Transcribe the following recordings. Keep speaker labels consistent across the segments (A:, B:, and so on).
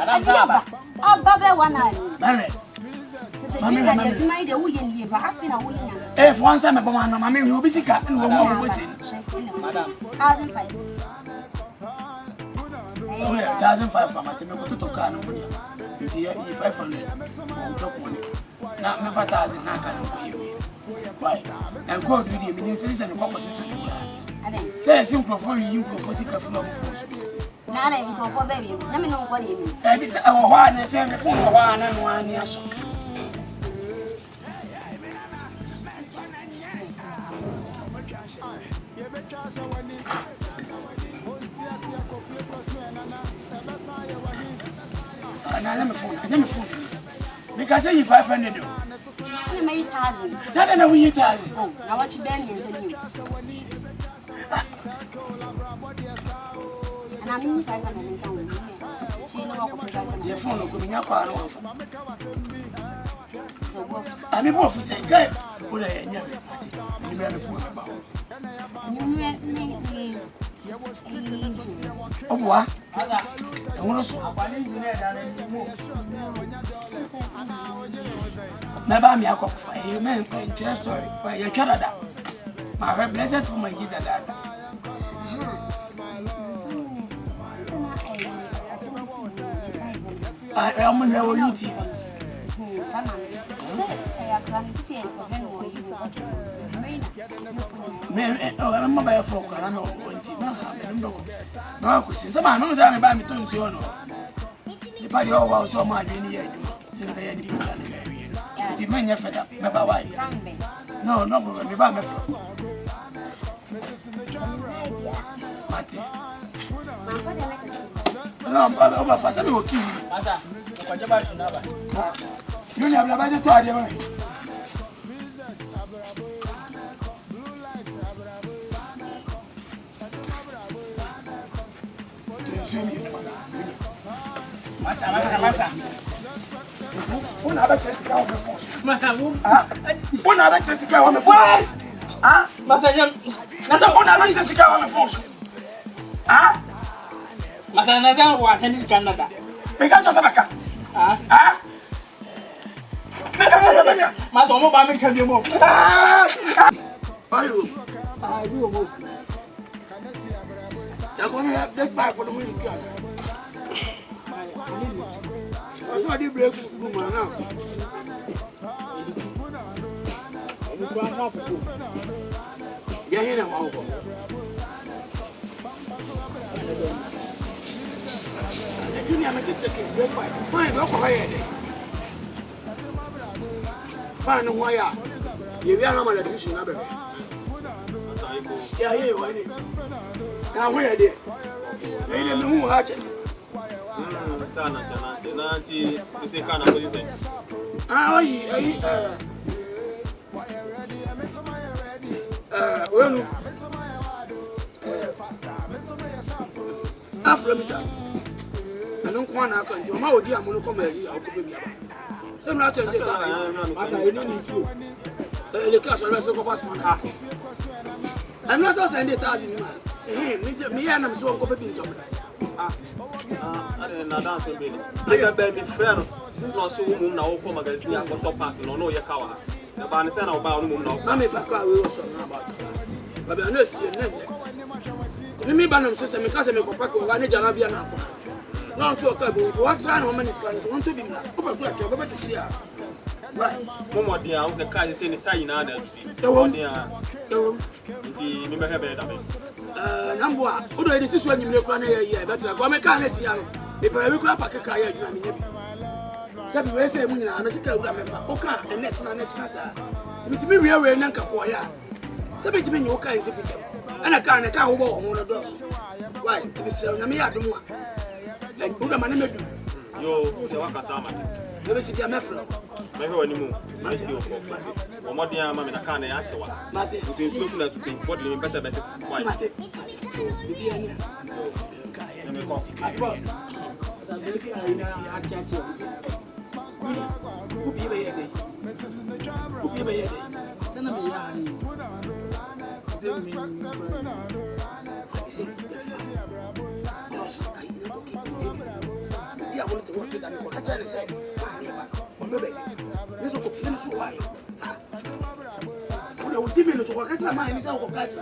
A: Baba one eye.
B: Mammy, if once I'm a woman, mammy will be sick and will not listen.
A: Madam,
B: 1,500 from my Timothy to Tokano. If 500 drop money. Not me for 1,000, not can you. And go to the ministers and composition. Say a simple for you for sick of love.
A: Now I go for baby. Let me know what you mean.
B: And it's our one and send me for 1 and 1 year. Let me phone. Because I 500.
A: I made 1,000.
B: Not in a wee thousand.
A: Now what you bend is in you. And I'm in 500. She know what
B: Your phone will be up. I'm a wolf, say, good. What I never about. Oh, what? I want to never me a cock for you, man, playing chess story by your Canada. My heart blessed for my guitar. I am a little YouTube. I'm a bear folk, and I know no, some knows I'm about me to you. The party all about so much in the end. So they had the man, you fed up, never why. No, no, me by my friend. No, over for some will kill you. You never by the toilet. Massa. One other Jessica on the phone. Massa, one other Jessica on the phone. Ah, Massa, one other Jessica on the phone. Ah, Massa, Nazar was in this Canada. Because of a cat. Ah, Massa, Obama can do more. I will. You're going to have that back on the window. I saw the break room now. Yeah, here I'm over. You never check it. Fine, look away. Fine, why? You are not my electrician. Yeah, here you are. Now, where are they? They didn't know who hatched it. Sana, nanti diseka na polisi. Wenu. Afromita. Anu kwa na aka njo ma odi amu no komari akobe bia ba. Se mna change ta. Asa eni ni fu. Le ka so se ko pass man. I'm not so send it as in man. Me and I'm so ko pe bin job. I don't know. I got baby friend. No, so woman now come again. We are going to park. No, you can't. The man is saying about woman now. Now, if I can't, we will show about it. But I know see you. Me ban them say because me go park. We are not going to now. No, so okay. What try no man is going to want to be now. Open flat. Go back to see her. Right. Mama dear, I was a car. You say the tie now. Dear. The me have better. Number one, who do this when you look on here? But I come and see you. If I look up a car, you know. Some way say, I'm a sick of them. Okay, and next, sir. To me, we are in Nankapoya. Somebody to me, you can't see it. And I can't go on one of those. Why, to be so, I don't want. And put a man in the yo, the Wakasama. Never see your method. Maybe when you move, I see your or more dear mamma, I can't answer one. Matty, you seem so that to think what you better. Why, Matty? I want to watch it and what I say. This will finish why. When I will give you to work at my mind is our class.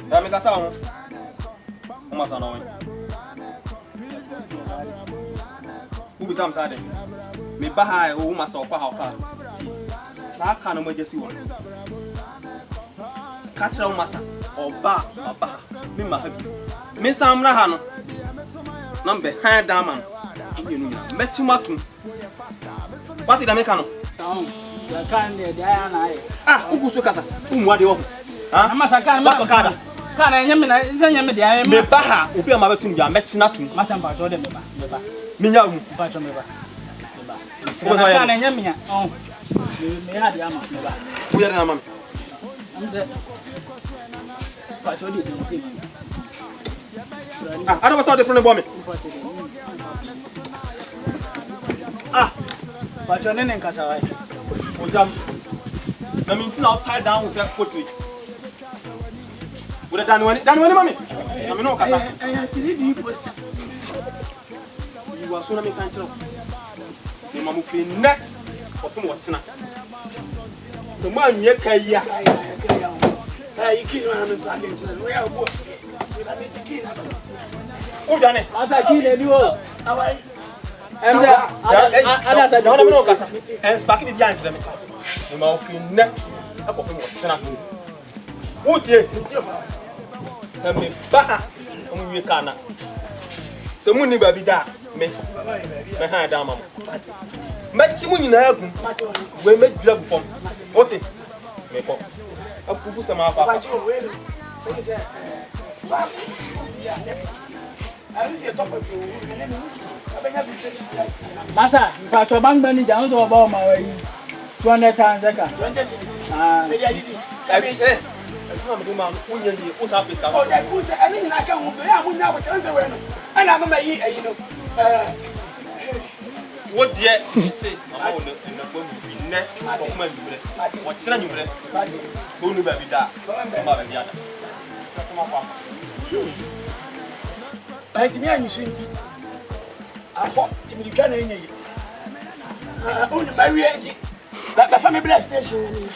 C: Ya me casamos. Uma só não. Ubi sam sade. Me baha o uma só kwa hauka. Sa ka no majesi won. Ka tra uma sa. Oba baba. Me ma ha bi. Me sam na ha no. Number ha daman. You know. Metimatu. What did I make no?
D: Ya kan de ya na ai.
C: Ah, ugu so kasa. Umwa de wo. Ah,
D: masa kan ma
C: kada.
D: Kana nyame na zanya me dia
C: me baha obi ama betum ya metina tum.
D: Masa mpa jo de me ba.
C: Minya mu.
D: Mpa jo me ba. Kana nyame ya. Oh. Me ha dia ma me ba.
C: Wo ya na ma.
D: Amze. Pa jo de ti.
C: Ah, ada masa different boy me. Ah,
D: pa jo ne nkasa wai.
C: Ojam. Na mi ntina tie down with that coach. Ura danwani mami. Na me no kasa.
B: I 3D poster.
C: You are so na me kan chiro. Ni mamu fi ne. Ofum wotina. So ma nye kai ya.
B: You kill one of back in China. We are both.
C: O jane.
D: Asa ki le ni o.
B: Awai.
D: Ada sa
C: na me no kasa. En spark bi bian chire me. Ni mamu fi ne. Akofum wotina. Utie. Se me ba omu wi kana. Se mu ni ba bi da me ha da mama. Mati mu nyina agu. We me dra bu fom. Ote. Me ko. Apufu se ma papa.
D: Masa, pa cho bang bani jang so ba ma wai. 200 kan saka.
B: 20 cities.
D: Ah.
C: Mama do ma unye ni o sa pesa.
B: Oh, that was I mean I can move ya mun na ba tan se we no. Ana ma yi you know.
C: What dear say mama on na ko mi ne ko ma mi bre. Wo kira ni bre. So nu ba bi da. Ma ba bi ada. Sama kwa.
B: Ba ti mi anyu so nti. Afọ ti mi dwa na enye yi. O ni ma wi nti. Ba fa me bless station ni.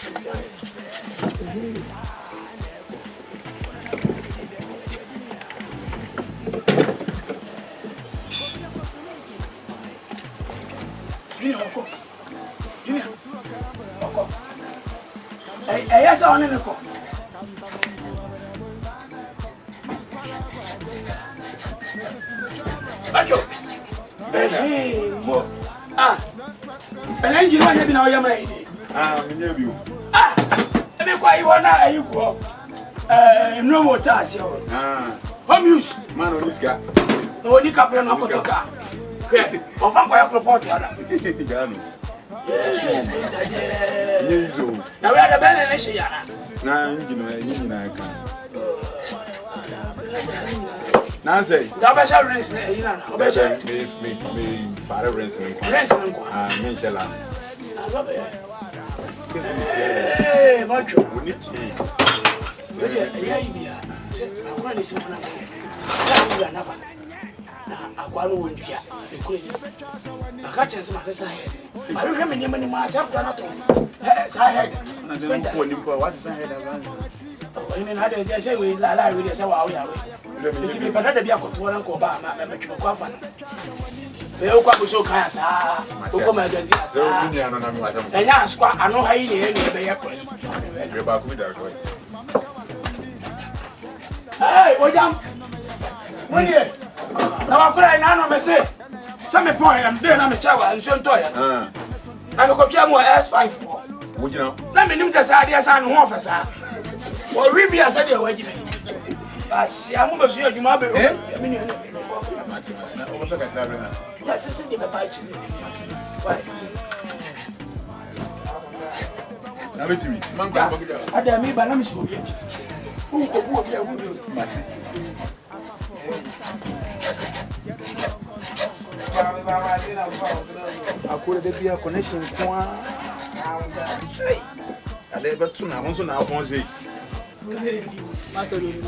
B: Junior, Oko. Yes, I want to go. Thank you. Hey, mo. Ah. Belenji wa nyabi na oyama ide.
E: Ah, nyabi o.
B: Ah. Ebe kwa iwo na ayiko. No more task yo.
E: Ah.
B: Home use.
E: Man on this guy.
B: To ni kapre na kotoka. Ofa kwa ya report wala.
E: Gano.
B: Yes,
E: Yezo.
B: na we ada bele na shi yana.
E: Na ngino enyi na aka. Na say.
B: Da ba sha rinse na yi na. Oba sha.
E: Me para rinse me.
B: Rinse na kwa.
E: Ah, me shela.
B: Aba be. Eh, macho.
E: Oni tie.
B: Ya ibia. Se akwa ni simona. Ya ibia na ba. Na akwa no wondua. Ekure. Aka chance ma sesa he. Ba yo hweme nyema ni ma asap na to. Sa head.
E: Na dem ko ni po what is head advance.
B: Ini na de say we la we de say wa ya we. Iti bi pada da bi akoto na ko ba ma tweko kwa fa. Be o kwa so kan sa. O ko magazine sa.
E: So ni ana na mi wata mo.
B: Enya askwa ano ha yi ne ne be ya ko.
E: Be ba ku da ko.
B: Hey, ojam. Woni e. Na wa kura ina no me se. Sa me pon am de na me chawa nso nto ya. Na me ko pia mo S5.
E: Would you know?
B: Let me name the side as I know officer. Or we be a said your wedding. I see, I'm going to see you, Mabel. I mean, yes, I said, you're a bite.
E: Now, wait to me.
B: I dare me, but I'm sure. Who will be a woman?
F: I could be a connection.
E: I never tune. I want to know one day.
D: Master, you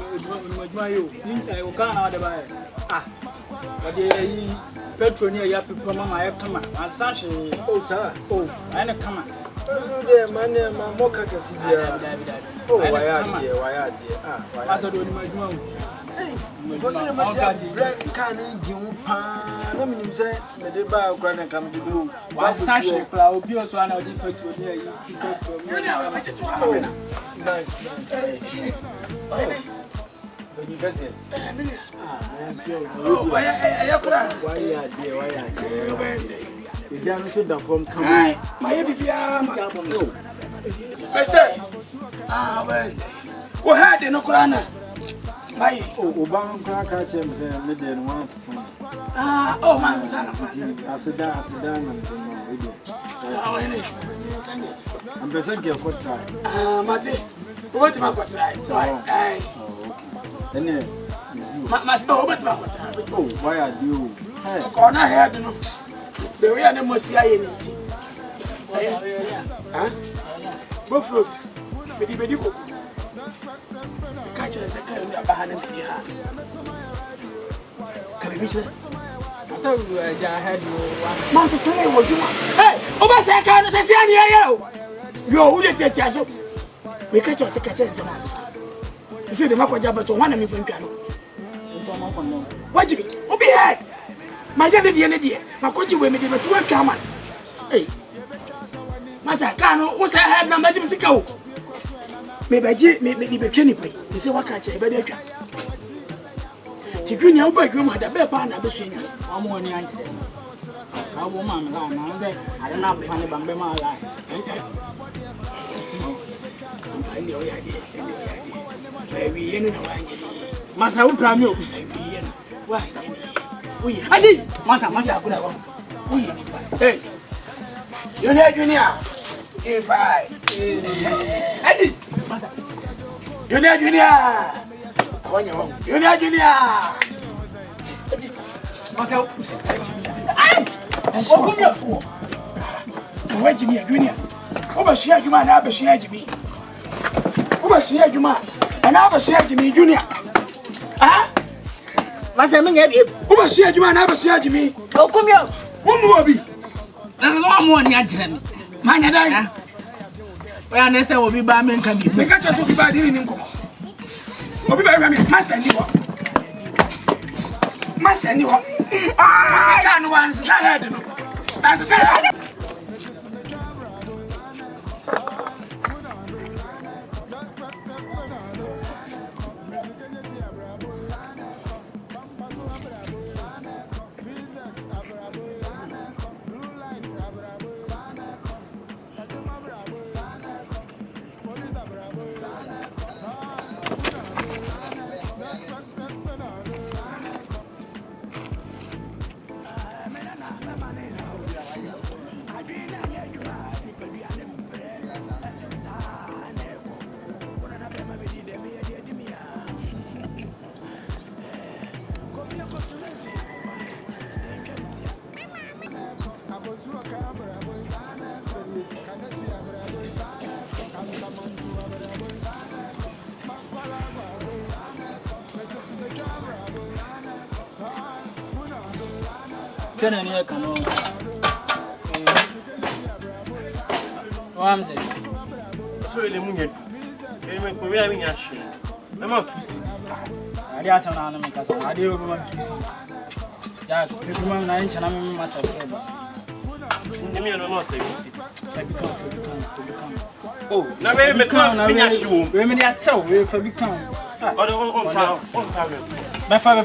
D: can't out of it. Ah, but the petrol near you have to come on my come on. And such oh, sir. Oh, and a come on.
F: Man, my mocha can see. Oh, why are dear? Why are dear? Ah, I said, hey, wasn't a massive bread canning, Jim Pan. I mean, say, the bar grand come to do.
D: Why such a cloud? You also know the petrol near you.
F: Nice. When you guess it, why are dear? You can't sit down from coming.
B: My baby, I say, well, we had in Okrana. My
F: Obama catch him midday and once.
B: oh, my son,
F: I sit down and I'm the second of what time.
B: Mate, what am I trying? So,
F: and then,
B: my oh,
F: why are you?
B: Corner head, the real name was CIA. Go fruit, Betty Cook. The catcher is a kind of behind the hand. Can you reach it?
D: So, I had you.
B: Master Sunday, what you want? Hey, over say, I can't say any. You're who did you? We catch us a catcher in some answers. You see the map of Jabba to one of me from piano. What do you mean? Obi head. My dear, my coach will make it to a camera. Hey, Master Cano, what's I had no magic sickle? Maybe Kenny Pay. You say what catch a better trap. To green your bedroom had a better partner between us.
D: I'm one answer. I won't mind. I don't know if I'm going my life.
B: I know the idea. We ain't no idea.
D: Master, who prime you?
B: Why?
D: I did. Master, good one.
B: Hey, you know, Junior. If I did, Master. You know, Junior. You know, Junior. Master. Oh, come here, fool. So, where Jimmy, Junior? Over share you man, I'll share Jimmy. Over share you man, and I'll share Jimmy, Junior. Ah?
A: Master, me
B: Over share you man, I'll share Jimmy.
A: oh, come here.
B: One more be.
D: There's one more near Jeremy.
B: Man, I die.
D: Well, next time will be by men can be.
B: They can't just be bad in income. Obi by me, Master Niwa. Master Niwa. Ah, I can't once. I had no. That's a
D: Ten and here can all. I'm saying,
C: So the moon, we are in a shame. I'm not too sick.
D: I did some animal because I did want to see. Yeah, the woman I ain't telling myself.
C: Give me another say.
D: I become.
C: Oh, now we make a show.
D: Women are so we for become.
C: On time.
D: By 5